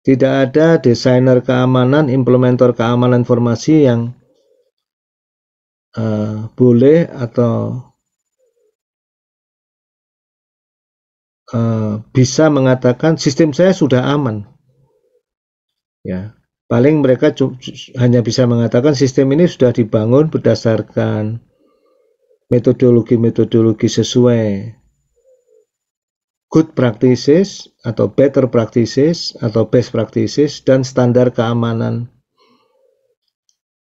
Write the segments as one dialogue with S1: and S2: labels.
S1: Tidak ada desainer keamanan, implementer keamanan informasi yang boleh atau bisa mengatakan sistem saya sudah aman. Ya, paling mereka hanya bisa mengatakan sistem ini sudah dibangun berdasarkan metodologi-metodologi sesuai good practices atau better practices atau best practices dan standar keamanan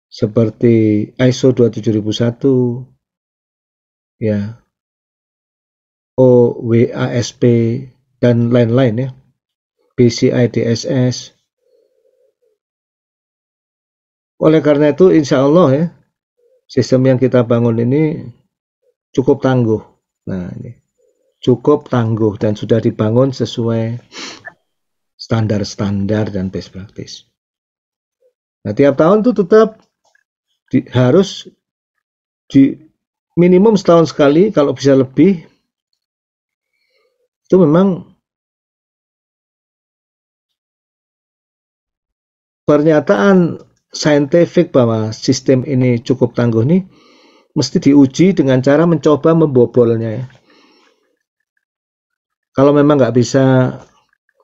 S1: seperti ISO 27001, ya, OWASP dan lain-lain ya, PCI DSS. Oleh karena itu, insya Allah ya, sistem yang kita bangun ini cukup tangguh. Nah, ini cukup tangguh dan sudah dibangun sesuai standar-standar dan best practice. Nah, tiap tahun itu tetap harus di minimum setahun sekali, kalau bisa lebih, itu memang pernyataan saintifik bahwa sistem ini cukup tangguh nih mesti diuji dengan cara mencoba membobolnya ya. Kalau memang nggak bisa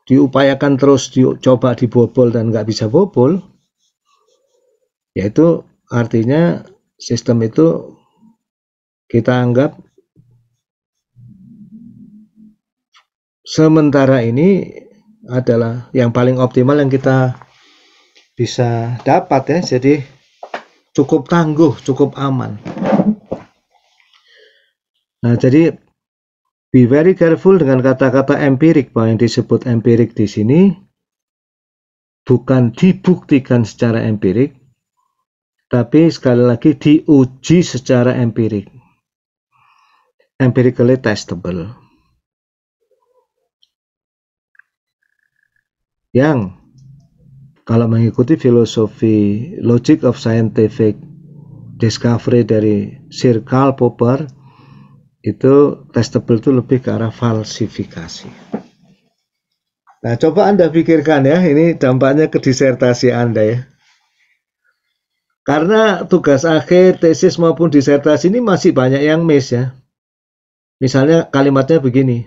S1: diupayakan terus dicoba dibobol dan nggak bisa bobol, yaitu artinya sistem itu kita anggap sementara ini adalah yang paling optimal yang kita bisa dapat ya, jadi cukup tangguh, cukup aman. Nah, jadi be very careful dengan kata-kata empirik, bahwa yang disebut empirik di sini bukan dibuktikan secara empirik, tapi sekali lagi diuji secara empirik, empirically testable. Yang kalau mengikuti filosofi logic of scientific discovery dari Sir Karl Popper, itu testable itu lebih ke arah falsifikasi. Nah, coba Anda pikirkan ya, ini dampaknya ke disertasi Anda ya. Karena tugas akhir, tesis maupun disertasi ini masih banyak yang miss ya. Misalnya kalimatnya begini.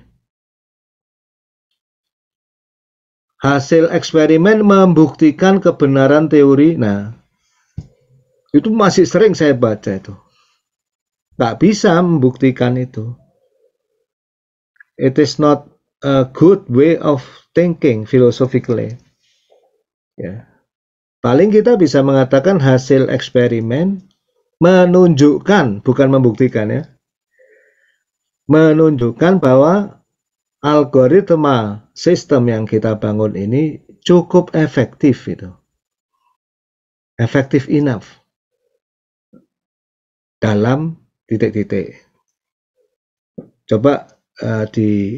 S1: Hasil eksperimen membuktikan kebenaran teori. Nah, itu masih sering saya baca itu. Nggak bisa membuktikan itu. It is not a good way of thinking philosophically. Ya. Paling kita bisa mengatakan hasil eksperimen menunjukkan, bukan membuktikan ya, menunjukkan bahwa algoritma sistem yang kita bangun ini cukup efektif itu. Effective enough dalam titik-titik. Coba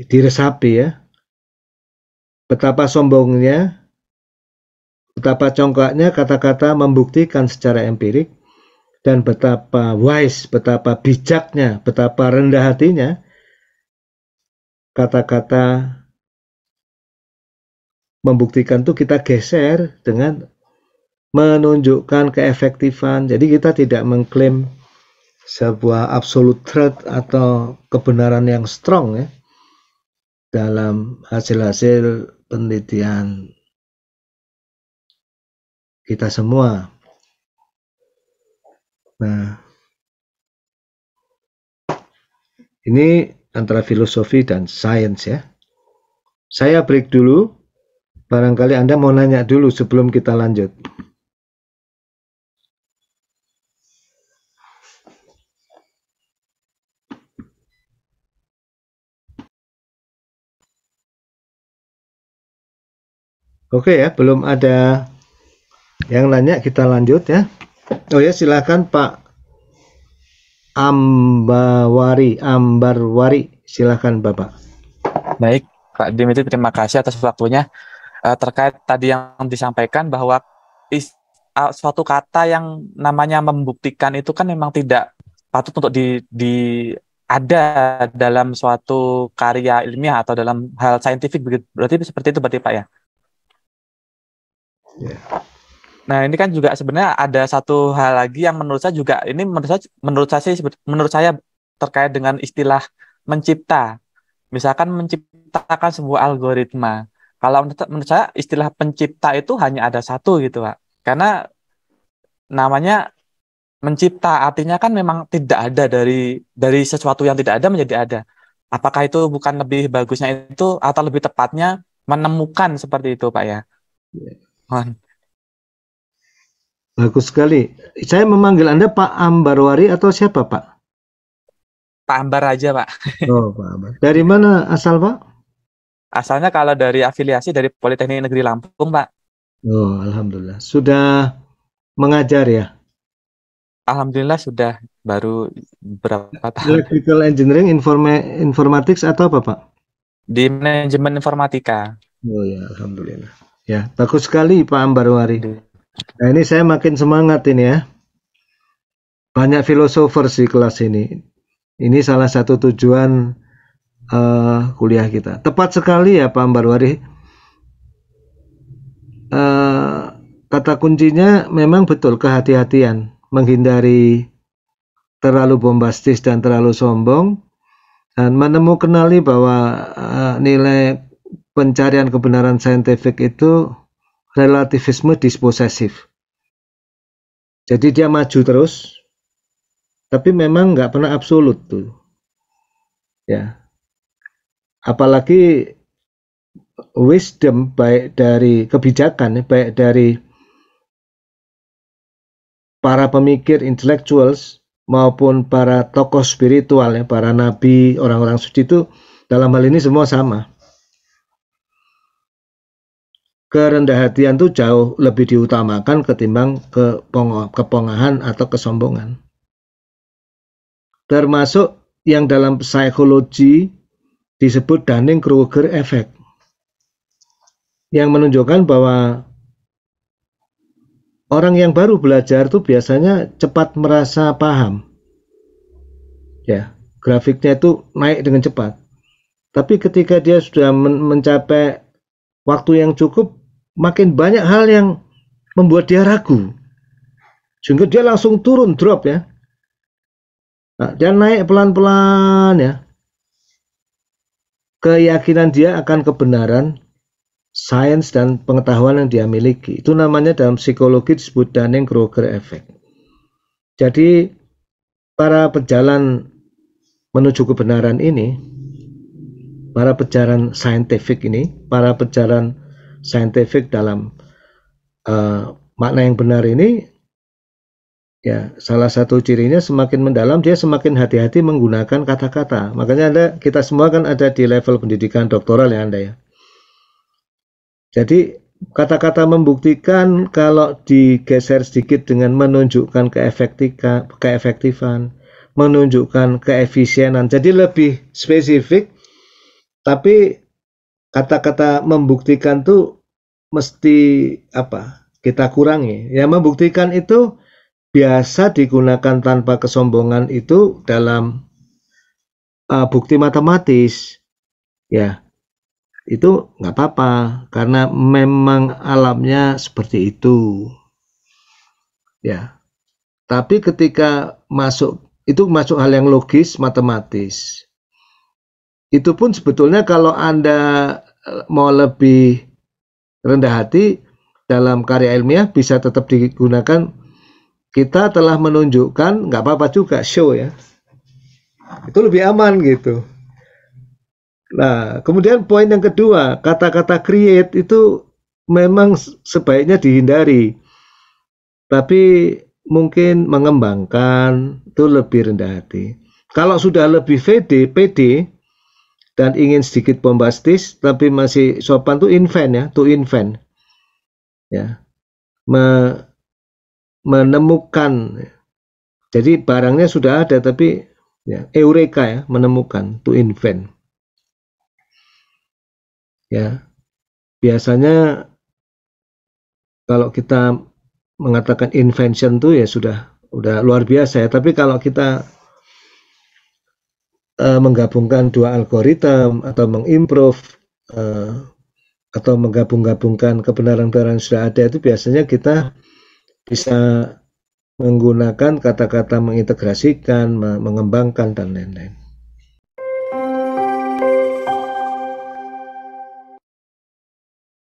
S1: diresapi ya, betapa sombongnya, betapa congkaknya kata-kata membuktikan secara empirik, dan betapa wise, betapa bijaknya, betapa rendah hatinya kata-kata membuktikan itu kita geser dengan menunjukkan keefektifan. Jadi kita tidak mengklaim sebuah absolute truth atau kebenaran yang strong ya dalam hasil-hasil penelitian kita semua. Nah, ini antara filosofi dan sains ya. Saya break dulu, barangkali Anda mau nanya dulu sebelum kita lanjut. Oke ya, belum ada yang nanya, kita lanjut ya. Oh ya, silakan Pak Ambarwari, silakan Bapak.
S2: Baik, Pak Dimitri, terima kasih atas waktunya. Terkait tadi yang disampaikan bahwa suatu kata yang namanya membuktikan itu kan memang tidak patut untuk ada dalam suatu karya ilmiah atau dalam hal saintifik, berarti seperti itu berarti Pak ya. Nah, ini kan juga sebenarnya ada satu hal lagi yang menurut saya juga ini menurut saya terkait dengan istilah mencipta. Misalkan menciptakan sebuah algoritma. Kalau menurut saya istilah pencipta itu hanya ada satu gitu, Pak. Karena namanya mencipta, artinya kan memang tidak ada dari sesuatu yang tidak ada menjadi ada. Apakah itu bukan lebih bagusnya itu atau lebih tepatnya menemukan seperti itu, Pak ya? Mohon.
S1: Bagus sekali. Saya memanggil Anda Pak Ambarwari atau siapa, Pak?
S2: Pak Ambar aja, Pak.
S1: Oh, Pak Ambar. Dari mana asal, Pak?
S2: Asalnya kalau dari afiliasi dari Politeknik Negeri Lampung, Pak.
S1: Oh, alhamdulillah. Sudah mengajar ya?
S2: Alhamdulillah sudah baru berapa tahun
S1: Electrical Engineering, Informatics atau apa, Pak?
S2: di manajemen informatika.
S1: Oh ya, alhamdulillah. Ya, bagus sekali Pak Ambarwari.
S2: Di-
S1: Nah, ini saya makin semangat ini ya. Banyak filosofer di kelas ini. Ini salah satu tujuan kuliah kita. Tepat sekali ya Pak Ambarwari. Kata kuncinya memang betul kehati-hatian, menghindari terlalu bombastis dan terlalu sombong, dan kenali bahwa nilai pencarian kebenaran saintifik itu relativisme disposesif. Jadi dia maju terus, tapi memang nggak pernah absolut tuh. Ya, apalagi wisdom baik dari kebijakan, baik dari para pemikir intellectuals maupun para tokoh spiritual ya, para nabi, orang-orang suci itu dalam hal ini semua sama. Kerendahan hatian itu jauh lebih diutamakan ketimbang kepongahan atau kesombongan. Termasuk yang dalam psikologi disebut Dunning-Kruger effect, yang menunjukkan bahwa orang yang baru belajar itu biasanya cepat merasa paham. Ya, grafiknya itu naik dengan cepat. Tapi ketika dia sudah mencapai waktu yang cukup, makin banyak hal yang membuat dia ragu. Sehingga dia langsung turun, drop ya. Nah, dia naik pelan-pelan ya. Keyakinan dia akan kebenaran sains dan pengetahuan yang dia miliki. Itu namanya dalam psikologi disebut Dunning-Kruger effect. Jadi para pejalan menuju kebenaran ini, para pejalan saintifik ini, para pejalan saintifik dalam makna yang benar ini, ya salah satu cirinya semakin mendalam dia semakin hati-hati menggunakan kata-kata. Makanya kita semua kan ada di level pendidikan doktoral ya Anda ya. Jadi kata-kata membuktikan kalau digeser sedikit dengan menunjukkan keefektifan, menunjukkan keefisienan. Jadi lebih spesifik, tapi kata-kata membuktikan tuh mesti kita kurangi. Ya, membuktikan itu biasa digunakan tanpa kesombongan itu dalam bukti matematis. Ya, itu nggak apa-apa karena memang alamnya seperti itu. Ya, tapi ketika masuk hal yang logis, matematis. Itu pun sebetulnya kalau Anda mau lebih rendah hati dalam karya ilmiah bisa tetap digunakan. Kita telah menunjukkan, nggak apa-apa juga, show ya. Itu lebih aman gitu. Nah, kemudian poin yang kedua, kata-kata create itu memang sebaiknya dihindari. Tapi mungkin mengembangkan itu lebih rendah hati. Kalau sudah lebih pede dan ingin sedikit bombastis tapi masih sopan tuh invent ya, Ya. Menemukan. Jadi barangnya sudah ada tapi ya, eureka ya, menemukan, to invent. Ya. Biasanya kalau kita mengatakan invention tuh ya sudah luar biasa ya, tapi kalau kita menggabungkan dua algoritma atau mengimprove atau menggabung-gabungkan kebenaran-kebenaran yang sudah ada, itu biasanya kita bisa menggunakan kata-kata mengintegrasikan, mengembangkan, dan lain-lain.